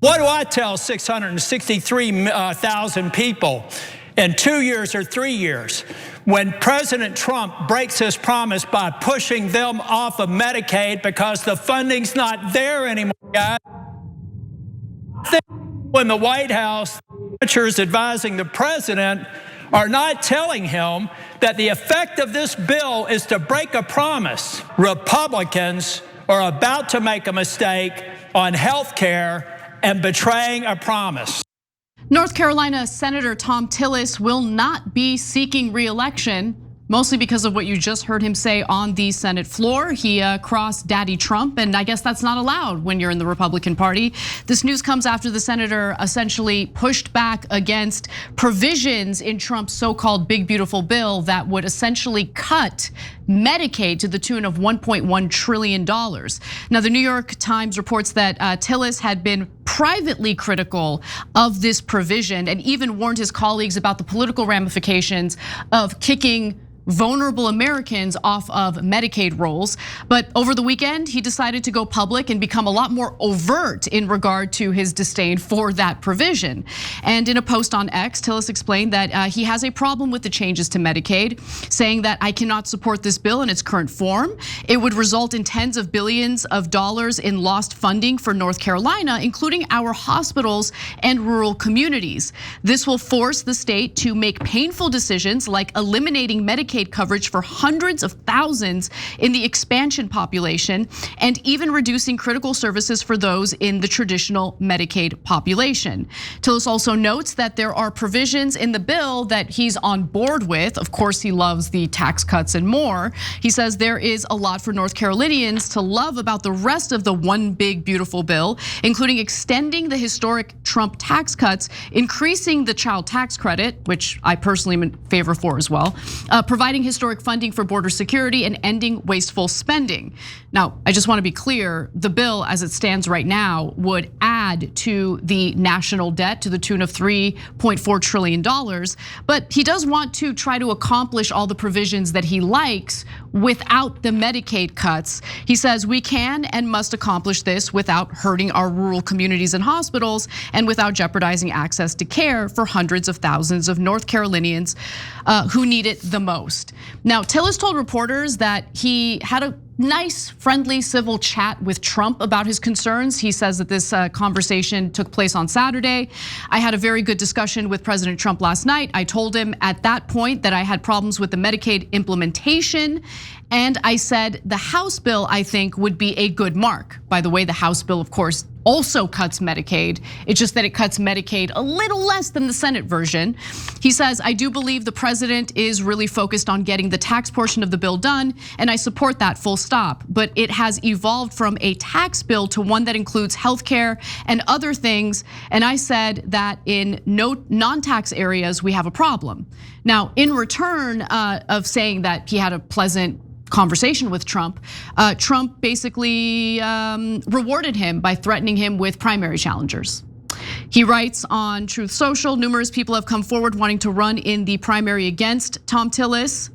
What do I tell 663,000 people in 2 years or 3 years when President Trump breaks his promise by pushing them off of Medicaid because the funding's not there anymore, guys? When the White House senators advising the president are not telling him that the effect of this bill is to break a promise. Republicans are about to make a mistake on health care and betraying a promise. North Carolina Senator Thom Tillis will not be seeking re-election, mostly because of what you just heard him say on the Senate floor. He crossed Daddy Trump, and I guess that's not allowed when you're in the Republican Party. This news comes after the senator essentially pushed back against provisions in Trump's so-called big beautiful bill that would essentially cut Medicaid to the tune of $1.1 trillion. Now, the New York Times reports that Tillis had been privately critical of this provision and even warned his colleagues about the political ramifications of kicking vulnerable Americans off of Medicaid rolls. But over the weekend, he decided to go public and become a lot more overt in regard to his disdain for that provision. And in a post on X, Tillis explained that he has a problem with the changes to Medicaid, saying that I cannot support this bill in its current form. It would result in tens of billions of dollars in lost funding for North Carolina, including our hospitals and rural communities. This will force the state to make painful decisions like eliminating Medicaid coverage for hundreds of thousands in the expansion population, and even reducing critical services for those in the traditional Medicaid population. Tillis also notes that there are provisions in the bill that he's on board with. Of course, he loves the tax cuts and more. He says there is a lot for North Carolinians to love about the rest of the one big beautiful bill, including extending the historic Trump tax cuts, increasing the child tax credit, which I personally am in favor for as well, providing historic funding for border security, and ending wasteful spending. Now, I just want to be clear, the bill as it stands right now would add to the national debt to the tune of $3.4 trillion, but he does want to try to accomplish all the provisions that he likes without the Medicaid cuts. He says we can and must accomplish this without hurting our rural communities and hospitals and without jeopardizing access to care for hundreds of thousands of North Carolinians who need it the most. Now, Tillis told reporters that he had a nice, friendly, civil chat with Trump about his concerns. He says that this conversation took place on Saturday. I had a very good discussion with President Trump last night. I told him at that point that I had problems with the Medicaid implementation. And I said the House bill, I think, would be a good mark. By the way, the House bill, of course, also cuts Medicaid. It's just that it cuts Medicaid a little less than the Senate version. He says, I do believe the president is really focused on getting the tax portion of the bill done, and I support that full stop. But it has evolved from a tax bill to one that includes healthcare and other things. And I said that in non-tax areas, we have a problem. Now, in return of saying that he had a pleasant conversation with Trump, Trump basically rewarded him by threatening him with primary challengers. He writes on Truth Social, numerous people have come forward wanting to run in the primary against Thom Tillis.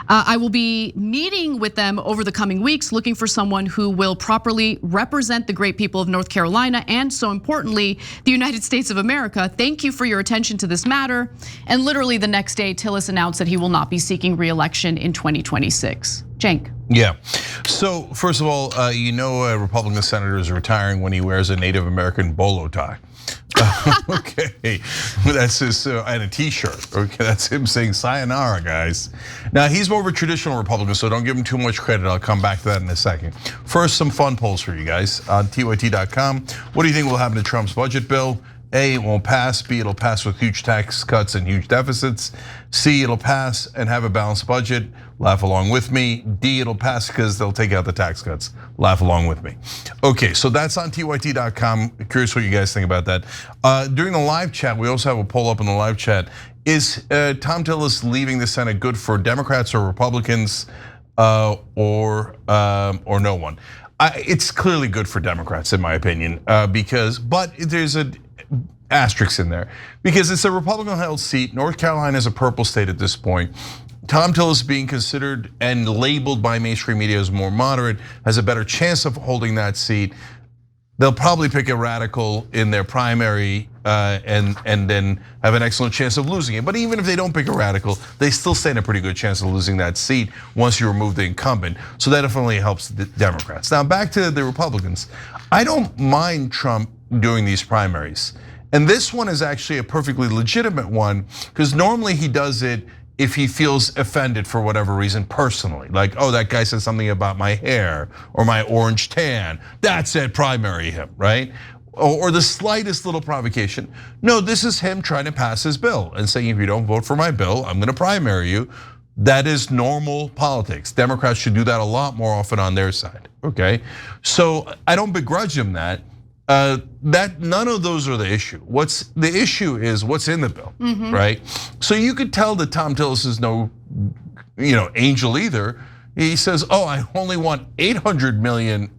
I will be meeting with them over the coming weeks, looking for someone who will properly represent the great people of North Carolina and, so importantly, the United States of America. Thank you for your attention to this matter. And literally the next day, Tillis announced that he will not be seeking re-election in 2026. Cenk. Yeah, so first of all, you know a Republican senator is retiring when he wears a Native American bolo tie. Okay, that's his, and a t-shirt. Okay, that's him saying sayonara, guys. Now, he's more of a traditional Republican, so don't give him too much credit. I'll come back to that in a second. First, some fun polls for you guys on TYT.com. What do you think will happen to Trump's budget bill? A, it won't pass. B, it'll pass with huge tax cuts and huge deficits. C, it'll pass and have a balanced budget. Laugh along with me. D, it'll pass because they'll take out the tax cuts. Laugh along with me. Okay, so that's on TYT.com. Curious what you guys think about that. During the live chat, we also have a poll up in the live chat. Is Thom Tillis leaving the Senate good for Democrats or Republicans or no one? It's clearly good for Democrats, in my opinion, but there's an asterisk in there because it's a Republican-held seat. North Carolina is a purple state at this point. Thom Tillis being considered and labeled by mainstream media as more moderate has a better chance of holding that seat. they'll probably pick a radical in their primary and then have an excellent chance of losing it. But even if they don't pick a radical, they still stand a pretty good chance of losing that seat once you remove the incumbent. So that definitely helps the Democrats. Now back to the Republicans. I don't mind Trump doing these primaries. And this one is actually a perfectly legitimate one because normally he does it if he feels offended for whatever reason personally. Like, oh, that guy said something about my hair or my orange tan. That's it, primary him, right? Or the slightest little provocation. No, this is him trying to pass his bill and saying, if you don't vote for my bill, I'm gonna primary you. That is normal politics. Democrats should do that a lot more often on their side, okay? So I don't begrudge him that. That none of those are the issue. What's the issue is what's in the bill, right? So you could tell that Thom Tillis is no, angel either. He says, "Oh, I only want 800 billion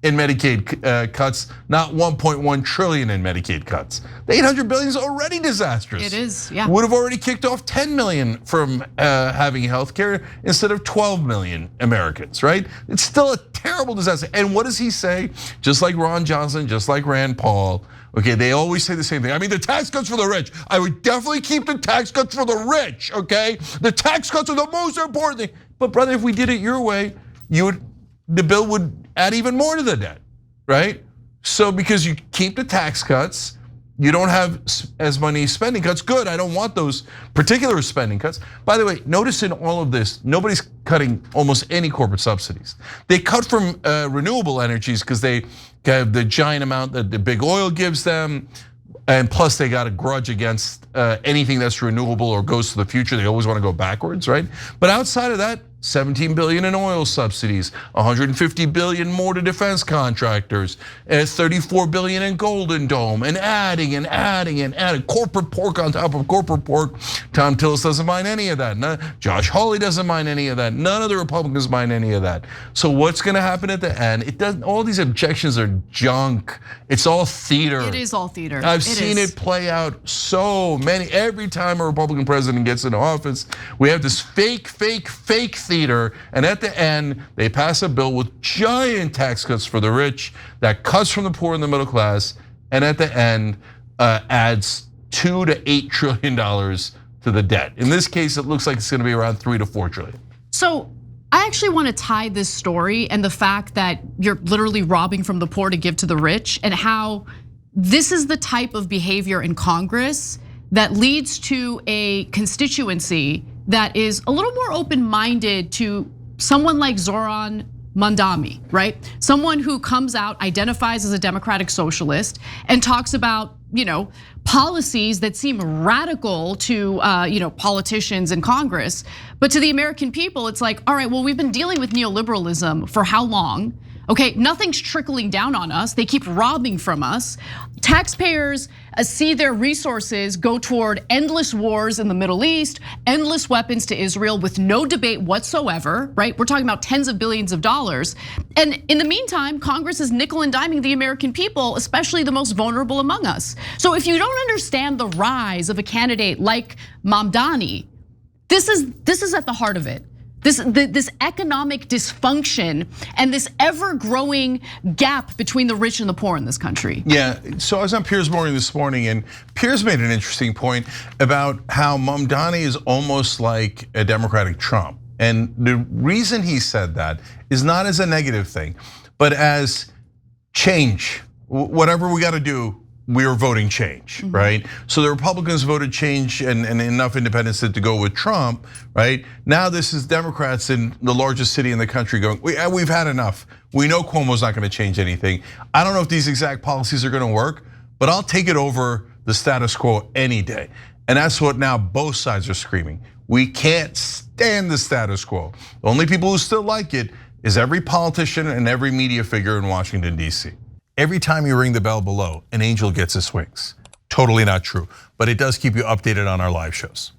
in Medicaid cuts, not 1.1 trillion in Medicaid cuts. The 800 billion is already disastrous. It is, yeah. Would have already kicked off 10 million from having health care instead of 12 million Americans, right? It's still a terrible disaster. And what does he say? Just like Ron Johnson, just like Rand Paul, okay, they always say the same thing. I mean, the tax cuts for the rich. I would definitely keep the tax cuts for the rich, okay? The tax cuts are the most important thing. But brother, if we did it your way, the bill would add even more to the debt, right? So because you keep the tax cuts, you don't have as many spending cuts. Good, I don't want those particular spending cuts. By the way, notice in all of this, nobody's cutting almost any corporate subsidies. They cut from renewable energies because they have the giant amount that the big oil gives them. And plus they got a grudge against anything that's renewable or goes to the future. They always want to go backwards, right? But outside of that, 17 billion in oil subsidies, 150 billion more to defense contractors, and 34 billion in Golden Dome, and adding corporate pork on top of corporate pork. Thom Tillis doesn't mind any of that. Josh Hawley doesn't mind any of that. None of the Republicans mind any of that. So what's going to happen at the end? It doesn't. All these objections are junk. It's all theater. It is all theater. I've seen it play out so many. Every time a Republican president gets into office, we have this fake theater, and at the end, they pass a bill with giant tax cuts for the rich that cuts from the poor and the middle class, and at the end adds $2 to $8 trillion to the debt. In this case, it looks like it's going to be around 3 to 4 trillion. So I actually want to tie this story and the fact that you're literally robbing from the poor to give to the rich, and how this is the type of behavior in Congress that leads to a constituency that is a little more open-minded to someone like Zohran Mamdani, right? Someone who comes out, identifies as a democratic socialist, and talks about, policies that seem radical to, politicians in Congress. But to the American people, it's like, all right, well, we've been dealing with neoliberalism for how long? Okay, nothing's trickling down on us. They keep robbing from us. Taxpayers see their resources go toward endless wars in the Middle East, endless weapons to Israel with no debate whatsoever, right? We're talking about tens of billions of dollars. And in the meantime, Congress is nickel and diming the American people, especially the most vulnerable among us. So if you don't understand the rise of a candidate like Mamdani, this is at the heart of it. This economic dysfunction and this ever-growing gap between the rich and the poor in this country. Yeah, so I was on Piers Morning this morning, and Piers made an interesting point about how Mamdani is almost like a Democratic Trump. And the reason he said that is not as a negative thing, but as change. Whatever we got to do, we're voting change, right? So the Republicans voted change and enough independents to go with Trump, right? Now this is Democrats in the largest city in the country going, we've had enough. We know Cuomo's not going to change anything. I don't know if these exact policies are going to work, but I'll take it over the status quo any day. And that's what now both sides are screaming. We can't stand the status quo. The only people who still like it is every politician and every media figure in Washington, D.C. Every time you ring the bell below, an angel gets his wings. Totally not true, but it does keep you updated on our live shows.